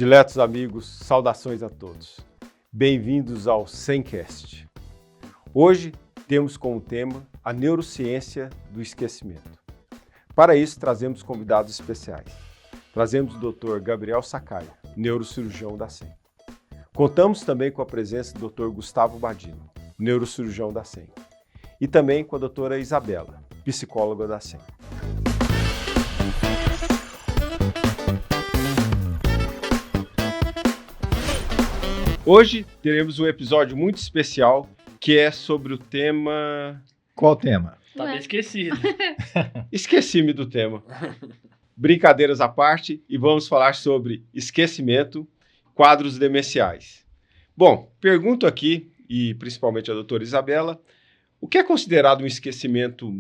Diletos amigos, saudações a todos. Bem-vindos ao Semcast. Hoje temos como tema a neurociência do esquecimento. Para isso, trazemos convidados especiais. Trazemos o Dr. Gabriel Sacaia, neurocirurgião da SEM. Contamos também com a presença do Dr. Gustavo Badino, neurocirurgião da SEM. E também com a doutora Isabela, psicóloga da SEM. Hoje teremos um episódio muito especial que é sobre o tema... Qual tema? Tá bem esquecido. Esqueci-me do tema. Brincadeiras à parte, e vamos falar sobre esquecimento, quadros demenciais. Bom, pergunto aqui, e principalmente a doutora Isabela, o que é considerado um esquecimento,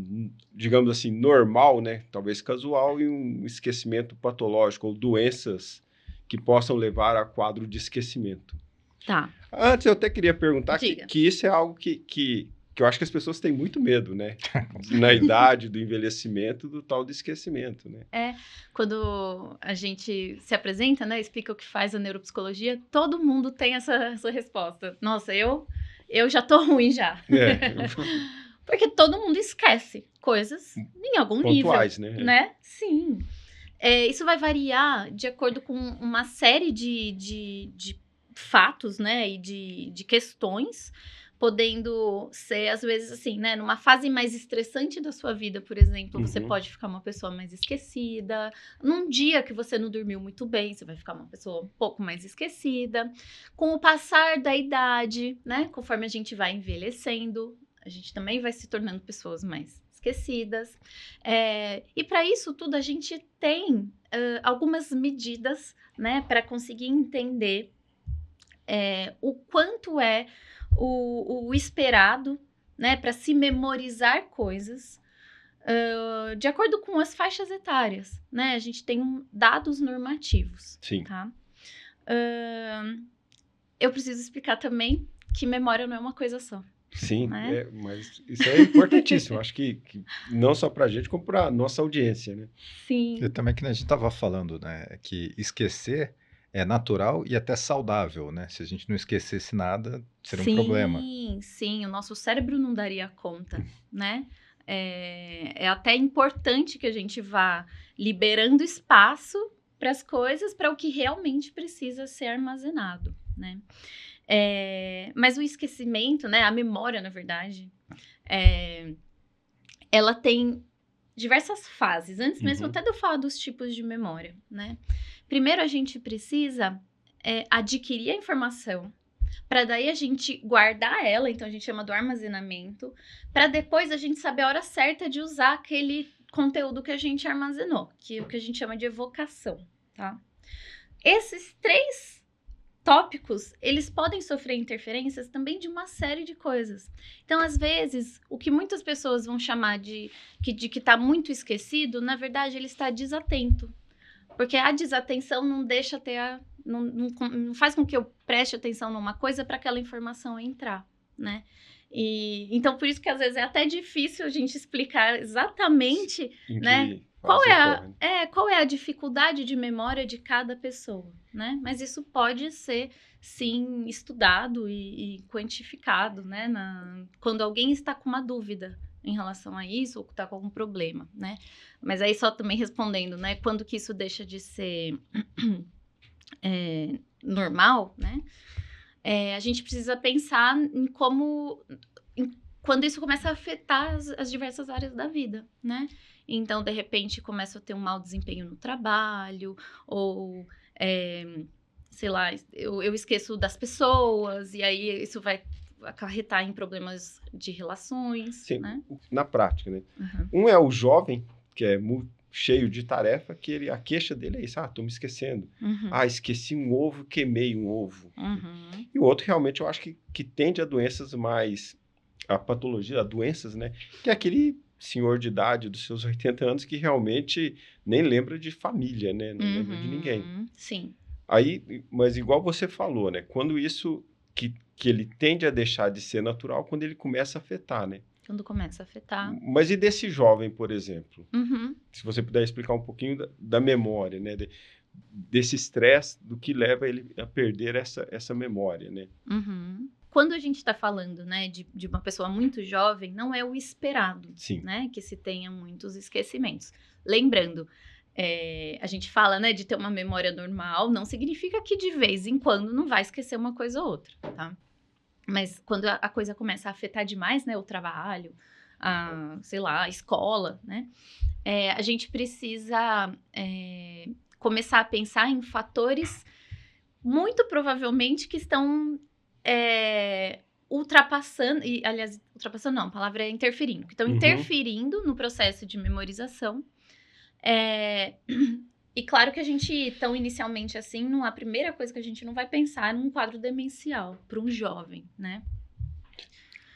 digamos assim, normal, né? Talvez casual, e um esquecimento patológico, ou doenças que possam levar a quadro de esquecimento? Tá. Antes, eu até queria perguntar que isso é algo que eu acho que as pessoas têm muito medo, né? Na idade do envelhecimento, do tal do esquecimento, né? Quando a gente se apresenta, né, explica o que faz a neuropsicologia, todo mundo tem essa resposta. Nossa, eu já tô ruim já. Porque todo mundo esquece coisas em algum pontuais, nível. Né? Sim. Isso vai variar de acordo com uma série de fatos, né, e de questões, podendo ser, às vezes, assim, né, numa fase mais estressante da sua vida, por exemplo, você pode ficar uma pessoa mais esquecida. Num dia que você não dormiu muito bem, você vai ficar uma pessoa um pouco mais esquecida. Com o passar da idade, né, conforme a gente vai envelhecendo, a gente também vai se tornando pessoas mais esquecidas. E para isso tudo, a gente tem algumas medidas, né, para conseguir entender o quanto é o esperado, né, para se memorizar coisas, de acordo com as faixas etárias, né? A gente tem dados normativos. Sim. Tá? Eu preciso explicar também que memória não é uma coisa só. Sim, né? Mas isso é importantíssimo. Acho que não só para a gente, como para a nossa audiência, né? Sim. E também que a gente estava falando, né, que esquecer é natural e até saudável, né? Se a gente não esquecesse nada, seria um problema. Sim, o nosso cérebro não daria conta, né? É até importante que a gente vá liberando espaço para as coisas, para o que realmente precisa ser armazenado, né? Mas o esquecimento, né? A memória, na verdade, ela tem diversas fases. Antes mesmo até de eu falar dos tipos de memória, né? Primeiro, a gente precisa adquirir a informação, para daí a gente guardar ela, então a gente chama do armazenamento, para depois a gente saber a hora certa de usar aquele conteúdo que a gente armazenou, que é o que a gente chama de evocação, tá? Esses três tópicos, eles podem sofrer interferências também de uma série de coisas. Então, às vezes, o que muitas pessoas vão chamar de que está muito esquecido, na verdade, ele está desatento. Porque a desatenção não deixa ter não faz com que eu preste atenção numa coisa para aquela informação entrar, né? Então, por isso que às vezes é até difícil a gente explicar exatamente, né? Qual é a dificuldade de memória de cada pessoa, né? Mas isso pode ser, sim, estudado e quantificado, né? Quando alguém está com uma dúvida em relação a isso, ou está com algum problema, né? Mas aí só também respondendo, né? Quando que isso deixa de ser normal, né? A gente precisa pensar em quando isso começa a afetar as diversas áreas da vida, né? Então, de repente, começa a ter um mau desempenho no trabalho, ou, sei lá, eu esqueço das pessoas, e aí isso vai acarretar em problemas de relações. Sim, né? Na prática, né? Um é o jovem, que é cheio de tarefa, que a queixa dele é isso. Tô me esquecendo. Esqueci um ovo, queimei um ovo. E o outro, realmente, eu acho que tende a doenças mais... A patologia, a doenças, né? Que é aquele senhor de idade dos seus 80 anos que realmente nem lembra de família, né? Não lembra de ninguém. Sim. Aí, mas igual você falou, né? Quando isso que ele tende a deixar de ser natural, quando ele começa a afetar, né? Quando começa a afetar. Mas e desse jovem, por exemplo? Se você puder explicar um pouquinho da memória, né? desse estresse do que leva ele a perder essa memória, né? Uhum. Quando a gente está falando, né, de uma pessoa muito jovem, não é o esperado, Sim. né, que se tenha muitos esquecimentos. Lembrando, a gente fala, né, de ter uma memória normal, não significa que de vez em quando não vai esquecer uma coisa ou outra, tá? Mas quando a coisa começa a afetar demais, né, o trabalho, sei lá, a escola, né, a gente precisa começar a pensar em fatores muito provavelmente que estão ultrapassando, e aliás, ultrapassando não, a palavra é interferindo, que estão interferindo no processo de memorização. E claro que a gente, tão inicialmente assim, a primeira coisa que a gente não vai pensar é num quadro demencial para um jovem, né?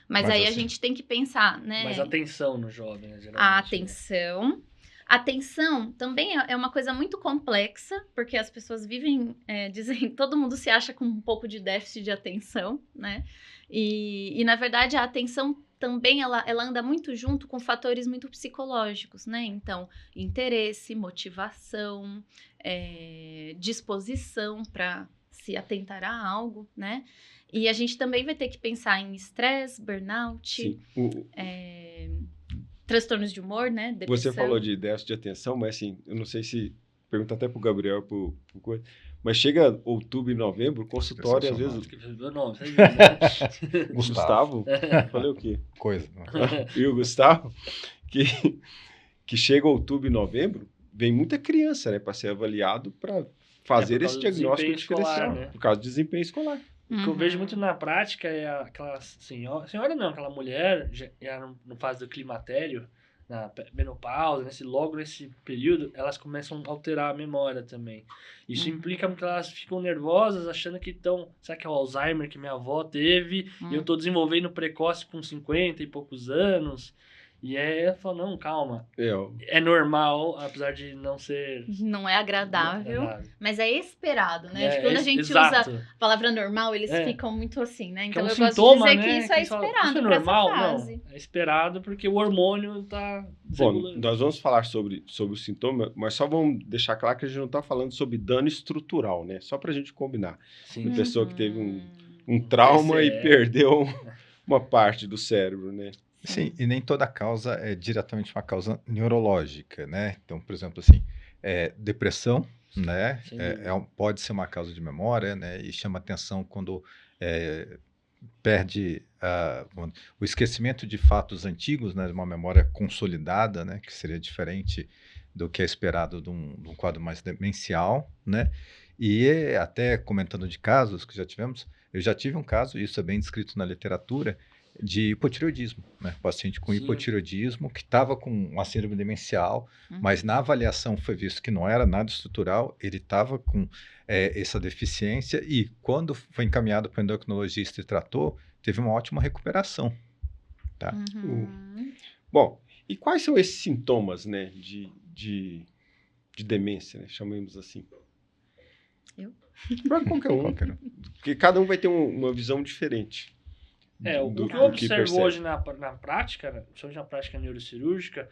Mas aí assim, a gente tem que pensar, né? Mas atenção no jovem, né, geralmente. A atenção. Né? Atenção também é uma coisa muito complexa, porque as pessoas vivem, dizem, todo mundo se acha com um pouco de déficit de atenção, né? E na verdade, a atenção também, ela anda muito junto com fatores muito psicológicos, né? Então, interesse, motivação, disposição para se atentar a algo, né? E a gente também vai ter que pensar em estresse, burnout, transtornos de humor, né? Depressão. Você falou de déficit de atenção, mas assim, eu não sei se... Pergunta até pro Gabriel, mas chega outubro e novembro, o consultório às vezes... Meu nome, Gustavo? Falei o quê? Coisa. E o Gustavo, que chega outubro e novembro, vem muita criança, né? Para ser avaliado para fazer esse diagnóstico diferencial. Né? Por causa do desempenho escolar. O que eu vejo muito na prática é aquela senhora não, aquela mulher, já no fase do climatério, na menopausa, logo nesse período, elas começam a alterar a memória também. Isso implica que elas ficam nervosas, achando que será que é o Alzheimer que minha avó teve, e eu tô desenvolvendo precoce com 50 e poucos anos. E ela falou, não, calma. É normal, apesar de não ser... Não é agradável, mas é esperado, né? Acho que quando a gente usa a palavra normal, eles ficam muito assim, né? Então eu gosto de dizer que isso é esperado isso é normal, pra essa fase. Não, é esperado porque o hormônio tá... Bom, nós vamos falar sobre o sintoma, mas só vamos deixar claro que a gente não tá falando sobre dano estrutural, né? Só pra gente combinar. Sim. Uma pessoa que teve um trauma e perdeu uma parte do cérebro, né? Sim, e nem toda causa é diretamente uma causa neurológica, né? Então, por exemplo, assim, depressão, né? Pode ser uma causa de memória, né? E chama atenção quando perde o esquecimento de fatos antigos, né? De uma memória consolidada, né? Que seria diferente do que é esperado de um quadro mais demencial, né? E até comentando de casos que já tivemos, eu já tive um caso, isso é bem descrito na literatura, de hipotireoidismo, né? Paciente com hipotireoidismo que estava com uma síndrome demencial, mas na avaliação foi visto que não era nada estrutural, ele estava com essa deficiência e quando foi encaminhado para o endocrinologista e tratou, teve uma ótima recuperação. Tá? Bom, e quais são esses sintomas, né, de demência, né? Chamemos assim? Para qualquer um, porque cada um vai ter uma visão diferente. O que eu observo hoje na prática, principalmente na prática neurocirúrgica,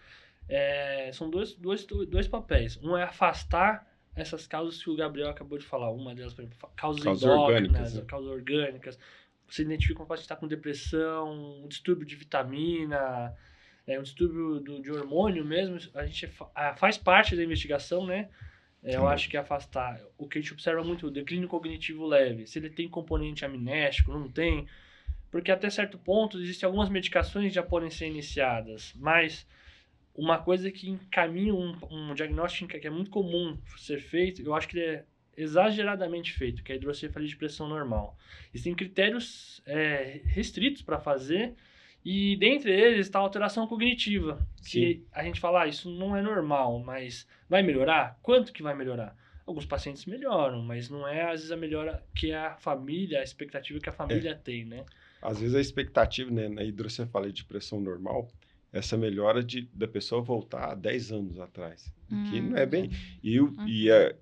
são dois papéis. Um é afastar essas causas que o Gabriel acabou de falar. Uma delas, por exemplo, causas endócrinas, causas orgânicas. Você identifica um paciente que está com depressão, um distúrbio de vitamina, um distúrbio de hormônio mesmo. A gente faz parte da investigação, né? Eu acho que afastar. O que a gente observa muito, o declínio cognitivo leve. Se ele tem componente amnésico, não tem... Porque até certo ponto existem algumas medicações que já podem ser iniciadas, mas uma coisa que encaminha um diagnóstico que é muito comum ser feito, eu acho que ele é exageradamente feito, que é a hidrocefalia de pressão normal. Existem critérios restritos para fazer, e dentre eles está a alteração cognitiva, que a gente fala, isso não é normal, mas vai melhorar? Quanto que vai melhorar? Alguns pacientes melhoram, mas não é às vezes a melhora que a família, a expectativa que a família tem, né? Às vezes a expectativa, né, na hidrocefalia de pressão normal, essa melhora da pessoa voltar a 10 anos atrás. Que não é bem...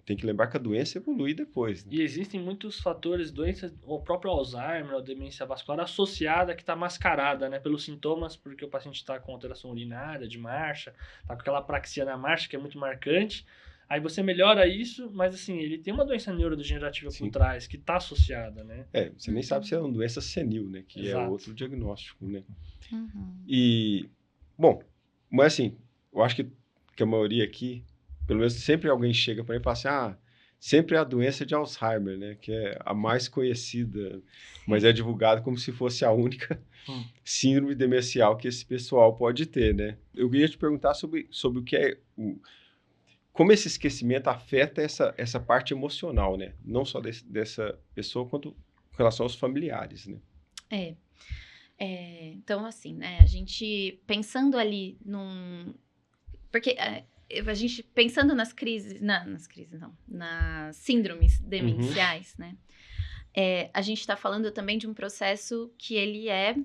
tem que lembrar que a doença evolui depois. Né? E existem muitos fatores, doenças, o próprio Alzheimer, a demência vascular associada, que está mascarada, né, pelos sintomas, porque o paciente está com alteração urinária, de marcha, está com aquela apraxia na marcha, que é muito marcante. Aí você melhora isso, mas assim, ele tem uma doença neurodegenerativa por trás, que está associada, né? Você nem sabe se é uma doença senil, né? Que Exato. é outro diagnóstico, né? Uhum. E, bom, mas assim, eu acho que a maioria aqui, pelo menos sempre alguém chega para mim e fala assim, sempre é a doença de Alzheimer, né? Que é a mais conhecida, mas é divulgada como se fosse a única síndrome demencial que esse pessoal pode ter, né? Eu queria te perguntar sobre o que é como esse esquecimento afeta essa parte emocional, né? Não só dessa pessoa, quanto com relação aos familiares, né? Então, assim, né? A gente pensando ali porque a gente pensando nas crises... nas síndromes demenciais, né? A gente está falando também de um processo que ele é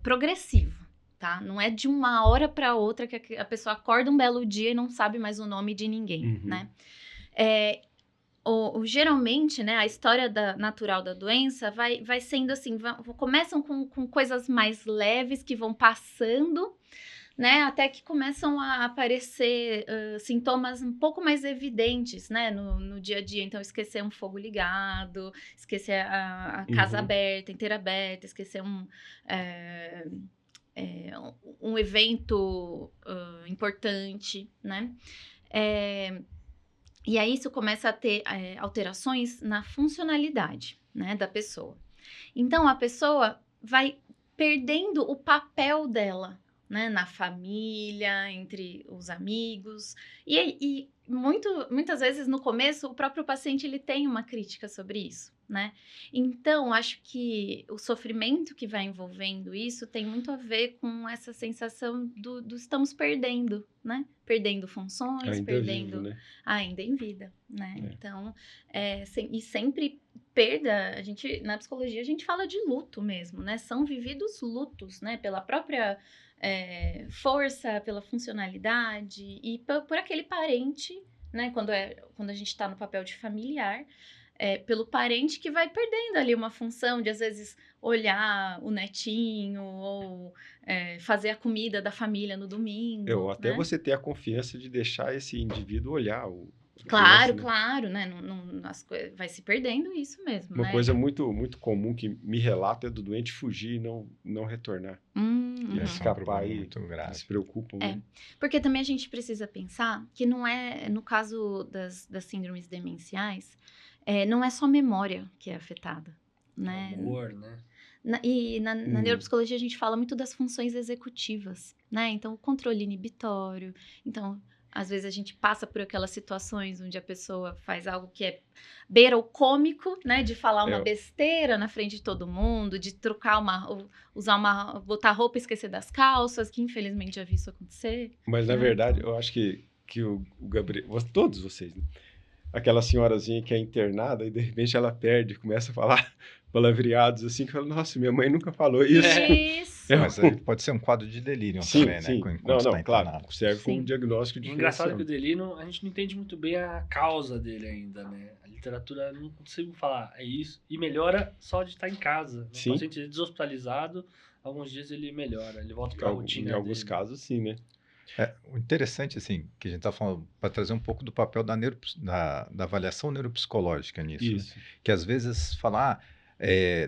progressivo, tá? Não é de uma hora para outra que a pessoa acorda um belo dia e não sabe mais o nome de ninguém, né? Geralmente, né, a história natural da doença vai sendo assim, começam com coisas mais leves que vão passando, né, até que começam a aparecer sintomas um pouco mais evidentes, né, no dia a dia. Então, esquecer um fogo ligado, esquecer a casa aberta, inteira aberta, esquecer um evento importante, né? E aí isso começa a ter alterações na funcionalidade, né, da pessoa. Então, a pessoa vai perdendo o papel dela, né, na família, entre os amigos. E muitas vezes, no começo, o próprio paciente ele tem uma crítica sobre isso, né? Então, acho que o sofrimento que vai envolvendo isso tem muito a ver com essa sensação do estamos perdendo, né? Perdendo funções, perdendo... Vivo, né? Ainda em vida, né? Então, e sempre perda, na psicologia a gente fala de luto mesmo, né? São vividos lutos, né? Pela própria força, pela funcionalidade e por aquele parente, né? Quando a gente está no papel de familiar, pelo parente que vai perdendo ali uma função de, às vezes, olhar o netinho ou fazer a comida da família no domingo. Ou até né? você ter a confiança de deixar esse indivíduo olhar Claro, criança, né? claro, né? Vai se perdendo isso mesmo, Uma né? coisa muito, muito comum que me relata é do doente fugir e não retornar. E escapar e se preocupam, né? Porque também a gente precisa pensar que não no caso das síndromes demenciais, não é só memória que é afetada, né? Amor, né? Na neuropsicologia a gente fala muito das funções executivas, né? Então, o controle inibitório. Então, às vezes a gente passa por aquelas situações onde a pessoa faz algo que beira o cômico, né? De falar uma besteira na frente de todo mundo, de trocar botar roupa e esquecer das calças, que infelizmente já vi isso acontecer. Mas, na verdade, eu acho que o Gabriel, todos vocês, né? Aquela senhorazinha que é internada e de repente ela perde, começa a falar palavreados assim, que fala, nossa, minha mãe nunca falou isso. Isso. Mas pode ser um quadro de delírio também, sim. né? Não, claro, serve como delírio diferencial. O engraçado é que o delírio, a gente não entende muito bem a causa dele ainda, né? A literatura não consigo falar, é isso. E melhora só de estar em casa. Né? O paciente é deshospitalizado, alguns dias ele melhora, ele volta para a rotina. Em alguns casos, sim, né? O interessante, assim, que a gente está falando, para trazer um pouco do papel da avaliação neuropsicológica nisso, né? Que às vezes fala,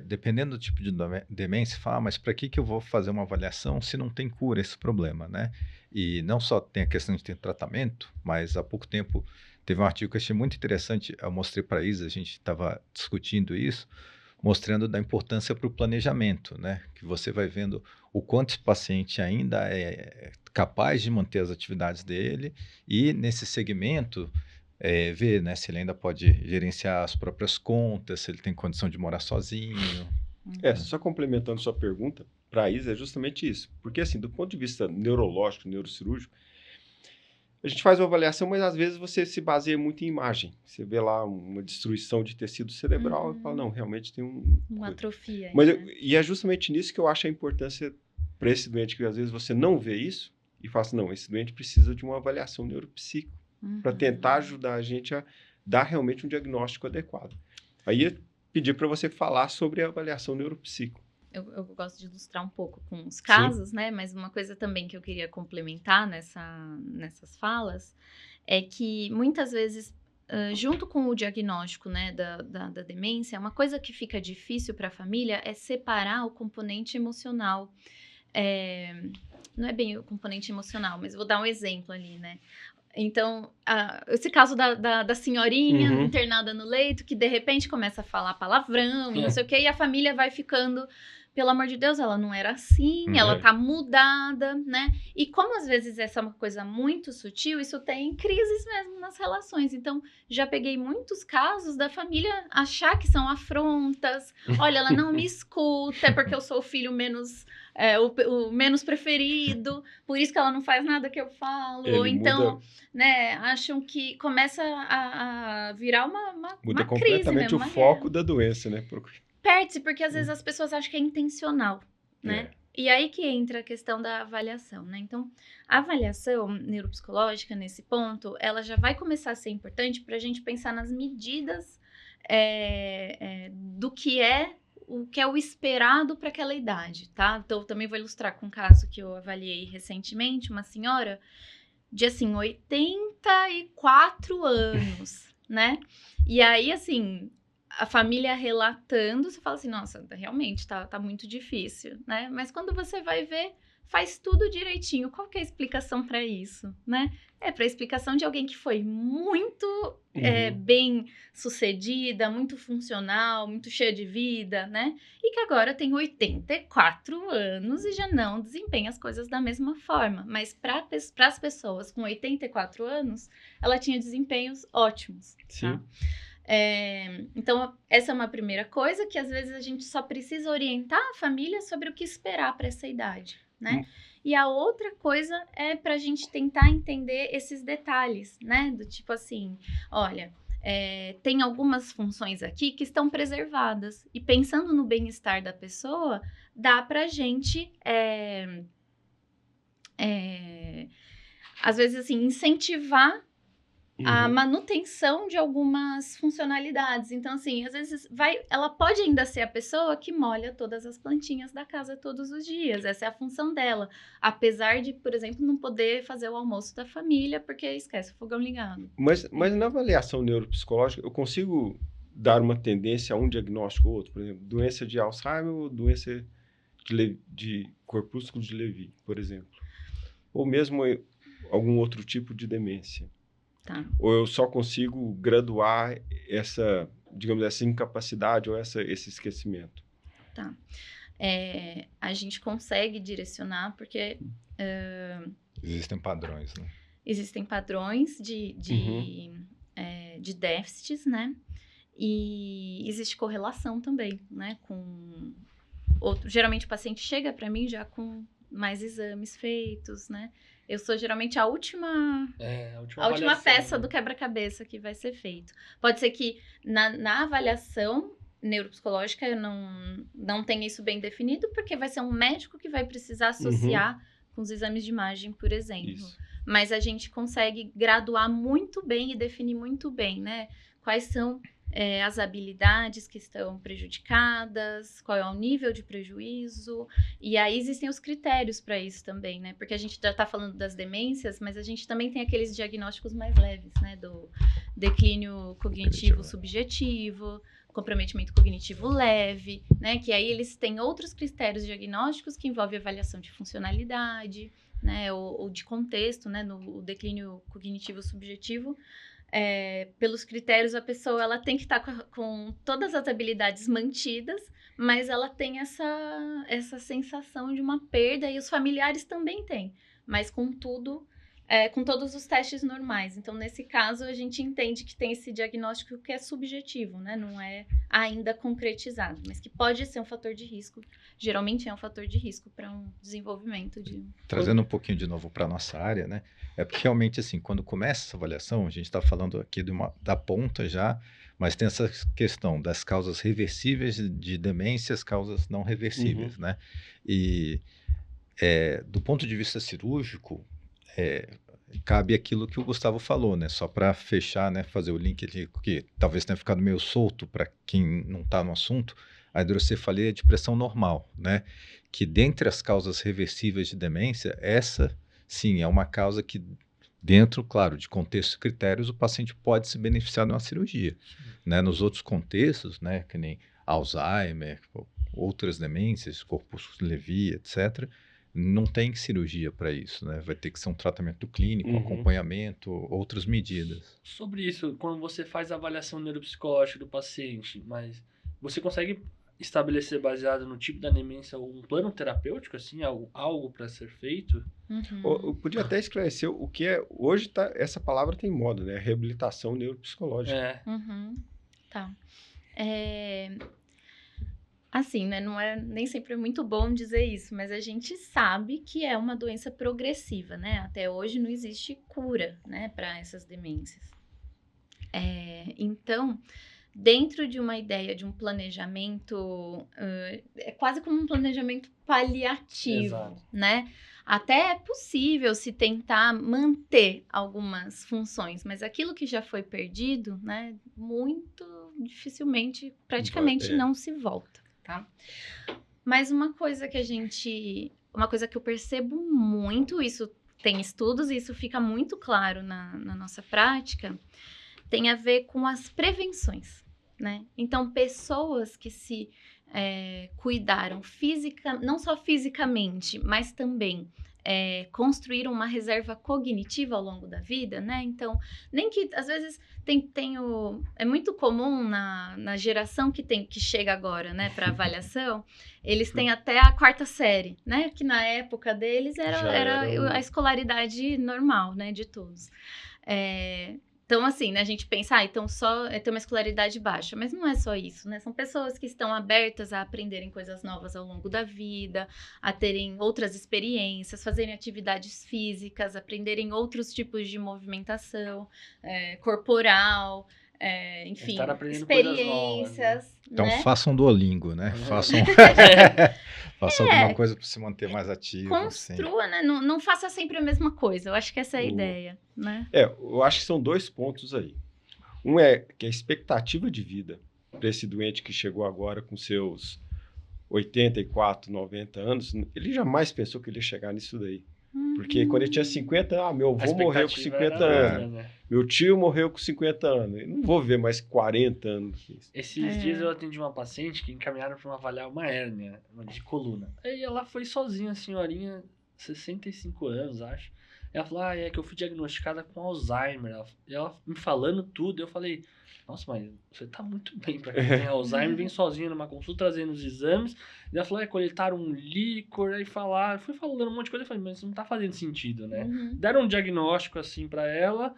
dependendo do tipo de demência, fala, mas para que eu vou fazer uma avaliação se não tem cura esse problema, né? E não só tem a questão de ter tratamento, mas há pouco tempo teve um artigo que eu achei muito interessante, eu mostrei para a Isa, a gente estava discutindo isso, mostrando da importância para o planejamento, né? Que você vai vendo o quanto esse paciente ainda é capaz de manter as atividades dele e nesse segmento ver, né, se ele ainda pode gerenciar as próprias contas, se ele tem condição de morar sozinho. Só complementando sua pergunta, para a Isa é justamente isso. Porque, assim, do ponto de vista neurológico, neurocirúrgico, a gente faz uma avaliação, mas às vezes você se baseia muito em imagem. Você vê lá uma destruição de tecido cerebral e fala, não, realmente tem uma atrofia. Mas e é justamente nisso que eu acho a importância para esse doente, que às vezes você não vê isso e fala assim, não, esse doente precisa de uma avaliação neuropsíquica para tentar ajudar a gente a dar realmente um diagnóstico adequado. Aí eu pedi para você falar sobre a avaliação neuropsíquica. Eu gosto de ilustrar um pouco com os casos, né? Mas uma coisa também que eu queria complementar nessas falas é que muitas vezes, junto com o diagnóstico, né, da demência, uma coisa que fica difícil para a família é separar o componente emocional. Não é bem o componente emocional, mas vou dar um exemplo ali, né? Então, esse caso da senhorinha internada no leito, que de repente começa a falar palavrão e não sei o quê, e a família vai ficando, pelo amor de Deus, ela não era assim, ela tá mudada, né? E como às vezes essa é uma coisa muito sutil, isso tem crises mesmo nas relações. Então, já peguei muitos casos da família achar que são afrontas. Olha, ela não me escuta, é porque eu sou o filho menos... o menos preferido, por isso que ela não faz nada que eu falo. Ou então, né, acham que começa a virar uma muda crise completamente mesmo, o foco da doença, né? Perde-se, porque às vezes as pessoas acham que é intencional, né? E aí que entra a questão da avaliação, né? Então, a avaliação neuropsicológica, nesse ponto, ela já vai começar a ser importante para a gente pensar nas medidas do que é o esperado para aquela idade, tá? Então, eu também vou ilustrar com um caso que eu avaliei recentemente, uma senhora de, assim, 84 anos, né? E aí, assim, a família relatando, você fala assim, nossa, realmente tá muito difícil, né? Mas quando você vai ver, faz tudo direitinho. Qual que é a explicação para isso, né? É para a explicação de alguém que foi muito bem sucedida, muito funcional, muito cheia de vida, né? E que agora tem 84 anos e já não desempenha as coisas da mesma forma. Mas para as pessoas com 84 anos, ela tinha desempenhos ótimos. Sim. Tá? Então, essa é uma primeira coisa que às vezes a gente só precisa orientar a família sobre o que esperar para essa idade, né? E a outra coisa é para a gente tentar entender esses detalhes, né? Do tipo assim, olha, tem algumas funções aqui que estão preservadas. E pensando no bem-estar da pessoa, dá para a gente, às vezes assim, incentivar a manutenção de algumas funcionalidades. Então, assim, às vezes ela pode ainda ser a pessoa que molha todas as plantinhas da casa todos os dias. Essa é a função dela. Apesar de, por exemplo, não poder fazer o almoço da família porque esquece o fogão ligado. Mas na avaliação neuropsicológica, eu consigo dar uma tendência a um diagnóstico ou outro? Por exemplo, doença de Alzheimer ou doença de corpúsculo de Levy, por exemplo. Ou mesmo algum outro tipo de demência. Tá. Ou eu só consigo graduar essa, digamos, essa incapacidade ou esse esquecimento? Tá. A gente consegue direcionar porque... existem padrões, né? Existem padrões de déficits, né? E existe correlação também, né? Geralmente o paciente chega para mim já com mais exames feitos, né? Eu sou geralmente a última peça do quebra-cabeça que vai ser feito. Pode ser que na avaliação neuropsicológica eu não tenha isso bem definido, porque vai ser um médico que vai precisar associar com os exames de imagem, por exemplo. Isso. Mas a gente consegue graduar muito bem e definir muito bem, né? Quais são as habilidades que estão prejudicadas, qual é o nível de prejuízo, e aí existem os critérios para isso também, né? Porque a gente já está falando das demências, mas a gente também tem aqueles diagnósticos mais leves, né? Do declínio cognitivo subjetivo, comprometimento cognitivo leve, né? Que aí eles têm outros critérios diagnósticos que envolvem avaliação de funcionalidade, né? Ou de contexto, né? No declínio cognitivo subjetivo, pelos critérios, a pessoa ela tem que estar com todas as habilidades mantidas, mas ela tem essa sensação de uma perda, e os familiares também têm, mas com todos os testes normais. Então, nesse caso, a gente entende que tem esse diagnóstico que é subjetivo, né? Não é ainda concretizado, mas que pode ser um fator de risco. Geralmente é um fator de risco para um desenvolvimento de... Trazendo um pouquinho de novo para a nossa área, né? É porque realmente, assim, quando começa essa avaliação, a gente está falando aqui da ponta já, mas tem essa questão das causas reversíveis de demências, causas não reversíveis, né? E do ponto de vista cirúrgico, cabe aquilo que o Gustavo falou, né? Só para fechar, né? Fazer o link ali, que talvez tenha ficado meio solto para quem não está no assunto. A hidrocefalia é de pressão normal, né? Que dentre as causas reversíveis de demência, essa, sim, é uma causa que Dentro, claro, de contextos e critérios, o paciente pode se beneficiar de uma cirurgia. Né? Nos outros contextos, né, que nem Alzheimer, outras demências, corpúsculos Lewy, etc., não tem cirurgia para isso, né? Vai ter que ser um tratamento clínico, acompanhamento, outras medidas. Sobre isso, quando você faz a avaliação neuropsicológica do paciente, mas você consegue estabelecer, baseado no tipo da demência, um plano terapêutico, assim, algo para ser feito? Eu podia até esclarecer o que é... Hoje, essa palavra tem moda, né? Reabilitação neuropsicológica. Tá. Assim, né? Não é nem sempre muito bom dizer isso, mas a gente sabe que é uma doença progressiva, né? Até hoje não existe cura, né, para essas demências. Então, dentro de uma ideia de um planejamento, é quase como um planejamento paliativo, Exato. né? Até é possível se tentar manter algumas funções, mas aquilo que já foi perdido, né, muito dificilmente, praticamente não se volta, tá? Mas uma coisa que eu percebo muito, isso tem estudos e isso fica muito claro na nossa prática, tem a ver com as prevenções, né? Então, pessoas que se cuidaram não só fisicamente, mas também construíram uma reserva cognitiva ao longo da vida, né? Então, nem que, às vezes, é muito comum na geração que chega agora, né, para avaliação, eles têm até a 4ª série, né? Que na época deles era a escolaridade normal, né, de todos. Então, assim, né, a gente pensa, então só ter uma escolaridade baixa. Mas não é só isso, né? São pessoas que estão abertas a aprenderem coisas novas ao longo da vida, a terem outras experiências, fazerem atividades físicas, aprenderem outros tipos de movimentação corporal, enfim, experiências. Então, né? façam Duolingo, né? Façam alguma coisa para se manter mais ativo. Construa, assim. Né? Não faça sempre a mesma coisa. Eu acho que essa é a ideia, né? Eu acho que são 2 pontos aí. Um é que a expectativa de vida para esse doente que chegou agora com seus 84, 90 anos, ele jamais pensou que ele ia chegar nisso daí. Porque quando ele tinha 50 anos, meu avô morreu com 50 anos. Né? Meu tio morreu com 50 anos. Eu não vou viver mais 40 anos. Esses dias eu atendi uma paciente que encaminharam para avaliar uma hérnia de coluna. Aí ela foi sozinha, a senhorinha, 65 anos, acho. Ela falou, é que eu fui diagnosticada com Alzheimer. Ela me falando tudo, eu falei, nossa, mas você tá muito bem pra quem tem Alzheimer, vem sozinha numa consulta trazendo os exames. E ela falou, coletaram um líquor, aí falaram, fui falando um monte de coisa, eu falei, mas isso não tá fazendo sentido, né? Deram um diagnóstico assim pra ela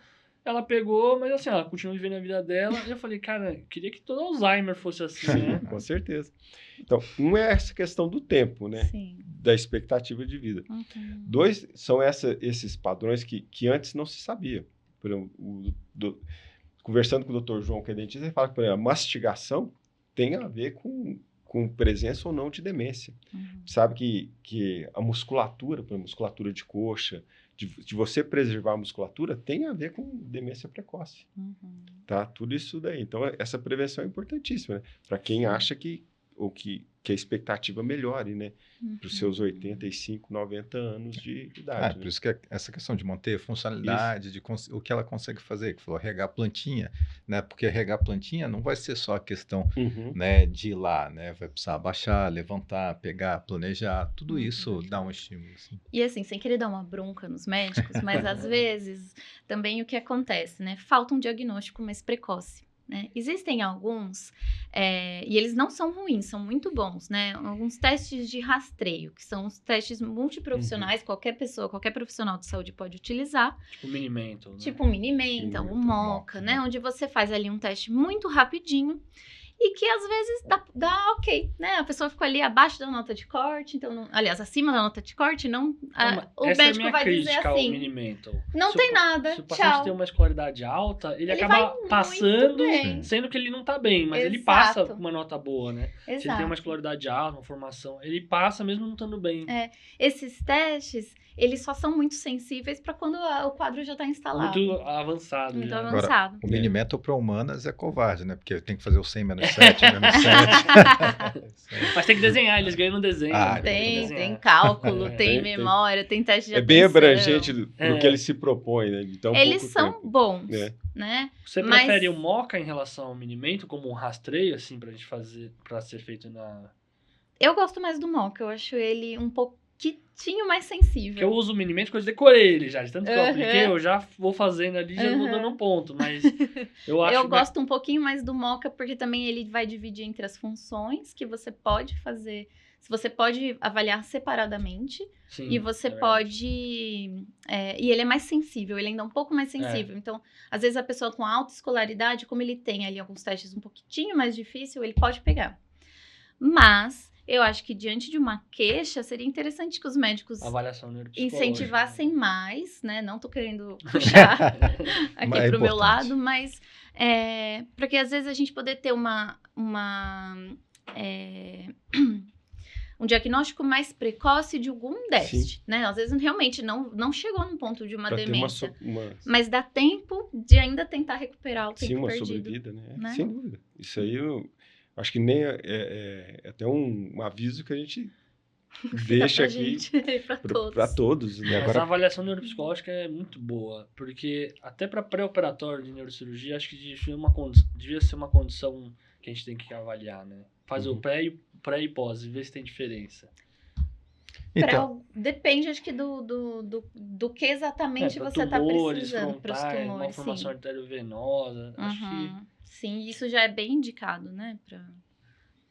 pegou, mas assim, ela continua vivendo a vida dela. E eu falei, cara, eu queria que todo Alzheimer fosse assim, né? Com certeza. Então, um é essa questão do tempo, né? Sim. Da expectativa de vida. 2 são esses padrões que antes não se sabia. Por exemplo, conversando com o Dr. João, que é dentista, ele fala que, por exemplo, a mastigação tem a ver com presença ou não de demência. Sabe que a musculatura, por exemplo, musculatura de coxa, de você preservar a musculatura, tem a ver com demência precoce. Tá? Tudo isso daí. Então, essa prevenção é importantíssima, né? Para quem acha que a expectativa melhore, né? Para os seus 85, 90 anos de idade. Por isso que essa questão de manter funcionalidade, o que ela consegue fazer, que falou, regar plantinha, né? Porque regar plantinha não vai ser só a questão né, de ir lá, né? Vai precisar abaixar, levantar, pegar, planejar, tudo isso dá um estímulo. Assim. E assim, sem querer dar uma bronca nos médicos, mas às vezes também o que acontece, né? Falta um diagnóstico mais precoce. Né? Existem alguns, e eles não são ruins, são muito bons, né? Alguns testes de rastreio, que são os testes multiprofissionais, qualquer profissional de saúde pode utilizar. Tipo um Mini-Mental, né? Tipo um Mini-Mental, um MoCA, né? Onde você faz ali um teste muito rapidinho e que às vezes dá ok, né? A pessoa ficou ali abaixo da nota de corte, então, aliás, acima da nota de corte, o médico vai dizer assim, não tem nada, se o paciente tem uma escolaridade alta, ele acaba passando, sendo que ele não tá bem, mas ele passa com uma nota boa, né? Se ele tem uma escolaridade alta, uma formação, ele passa mesmo não estando bem. Esses testes, eles só são muito sensíveis para quando o quadro já está instalado. Muito avançado. Muito avançado. Agora, o Mini-Mental para humanas é covarde, né? Porque tem que fazer o 100 menos 7, menos 7. Mas tem que desenhar, eles ganham no desenho. Tem cálculo, tem memória, tem teste de atenção. É bem abrangente do que ele se propõe, né? Então, eles são bons, né? Você prefere o Mocha em relação ao Minimentor como um rastreio, assim, pra gente fazer, pra ser feito na... Eu gosto mais do Mocha, eu acho ele um pouquinho mais sensível. Porque eu uso o Minimentor porque eu decorei ele já. De tanto que eu apliquei, eu já vou fazendo ali, já vou dando ponto. Mas eu acho... Eu gosto um pouquinho mais do Mocha porque também ele vai dividir entre as funções que você pode fazer. Você pode avaliar separadamente. Sim, e você pode... e ele é mais sensível, ele ainda é um pouco mais sensível. Então, às vezes a pessoa com alta escolaridade, como ele tem ali alguns testes um pouquinho mais difícil, ele pode pegar. Mas... eu acho que diante de uma queixa, seria interessante que os médicos incentivassem mais, né? Não tô querendo puxar aqui pro meu lado, mas porque às vezes a gente poder ter um diagnóstico mais precoce de algum déficit, né? Às vezes realmente não chegou no ponto de uma demência, mas dá tempo de ainda tentar recuperar o tempo perdido. Sim, uma sobrevida, né? Sem dúvida. Isso aí acho que nem é até um aviso que a gente deixa aqui para todos. Né? Mas a avaliação neuropsicológica é muito boa, porque até para pré-operatório de neurocirurgia, acho que devia ser uma condição que a gente tem que avaliar, né? Faz o pré e pós, e ver se tem diferença. Então, depende, acho que do que exatamente você está precisando para os tumores. Uma formação arteriovenosa, acho que... Sim, isso já é bem indicado, né,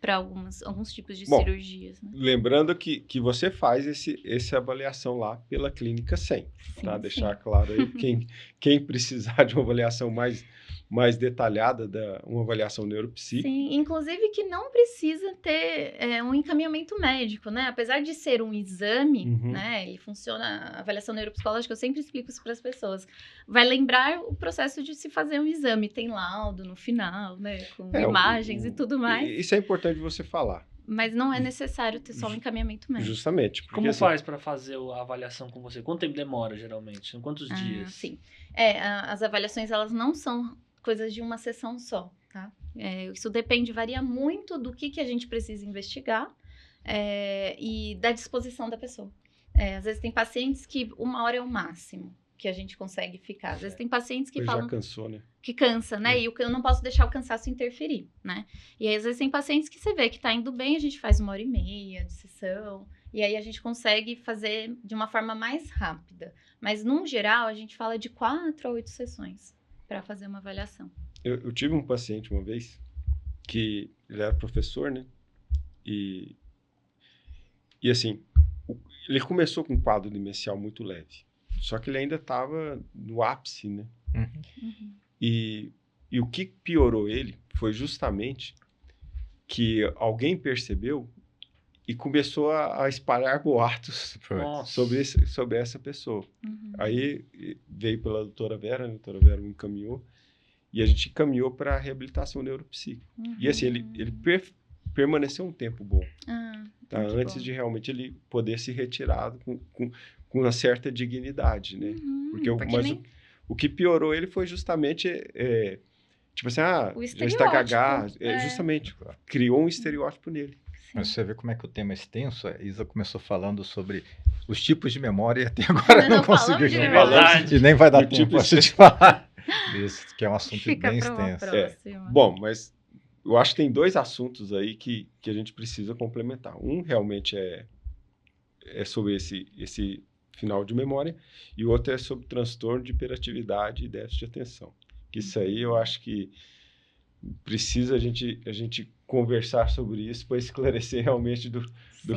para alguns tipos de cirurgias. Né? Lembrando que você faz essa avaliação lá pela Clínica 100, tá? Deixar claro aí, quem precisar de uma avaliação mais detalhada, uma avaliação neuropsi. Sim, inclusive que não precisa ter um encaminhamento médico, né? Apesar de ser um exame, né? Ele funciona, a avaliação neuropsicológica, eu sempre explico isso para as pessoas. Vai lembrar o processo de se fazer um exame, tem laudo no final, né? Com imagens e tudo mais. Isso é importante você falar. Mas não é necessário ter só um encaminhamento médico. Justamente. Porque, como faz para fazer a avaliação com você? Quanto tempo demora, geralmente? Em quantos dias? Sim. As avaliações, elas não são coisas de uma sessão só, tá? Isso varia muito do que a gente precisa investigar e da disposição da pessoa. Às vezes tem pacientes que 1 hora é o máximo que a gente consegue ficar. Às vezes tem pacientes que falam... já cansou, né? Que cansa, né? E eu não posso deixar o cansaço interferir, né? E aí, às vezes tem pacientes que você vê que tá indo bem, a gente faz 1h30 de sessão, e aí a gente consegue fazer de uma forma mais rápida. Mas, num geral, a gente fala de 4 a 8 sessões para fazer uma avaliação. Eu tive um paciente uma vez que ele era professor, né? E assim, ele começou com um quadro demencial muito leve. Só que ele ainda estava no ápice, né? E o que piorou ele foi justamente que alguém percebeu e começou a espalhar boatos sobre essa pessoa. Aí veio pela doutora Vera, a doutora Vera me encaminhou, e a gente encaminhou para a reabilitação neuropsíquica. E assim, ele permaneceu um tempo bom, tá? Antes de realmente ele poder se retirar com uma certa dignidade, né? O que piorou ele foi justamente, tipo assim, já está gagá, justamente, criou um estereótipo nele. Mas você vê como é que o tema é extenso. A Isa começou falando sobre os tipos de memória e até agora não conseguiu falar. E nem vai dar tempo para gente falar isso, que é um assunto bem extenso. Bom, mas eu acho que tem 2 assuntos aí que a gente precisa complementar. Um realmente é sobre esse final de memória, e o outro é sobre transtorno de hiperatividade e déficit de atenção. Isso aí eu acho que precisa a gente conversar sobre isso para esclarecer realmente do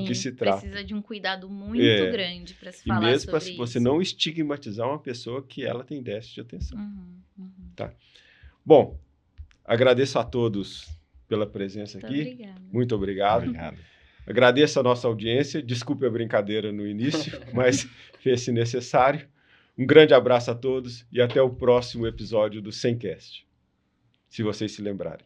que se trata. Precisa de um cuidado muito grande para se falar sobre isso. E mesmo para você não estigmatizar uma pessoa que ela tem déficit de atenção. Tá? Bom, agradeço a todos pela presença aqui. Obrigada. Muito obrigado. Agradeço a nossa audiência. Desculpe a brincadeira no início, mas fez-se necessário. Um grande abraço a todos e até o próximo episódio do 100cast. Se vocês se lembrarem.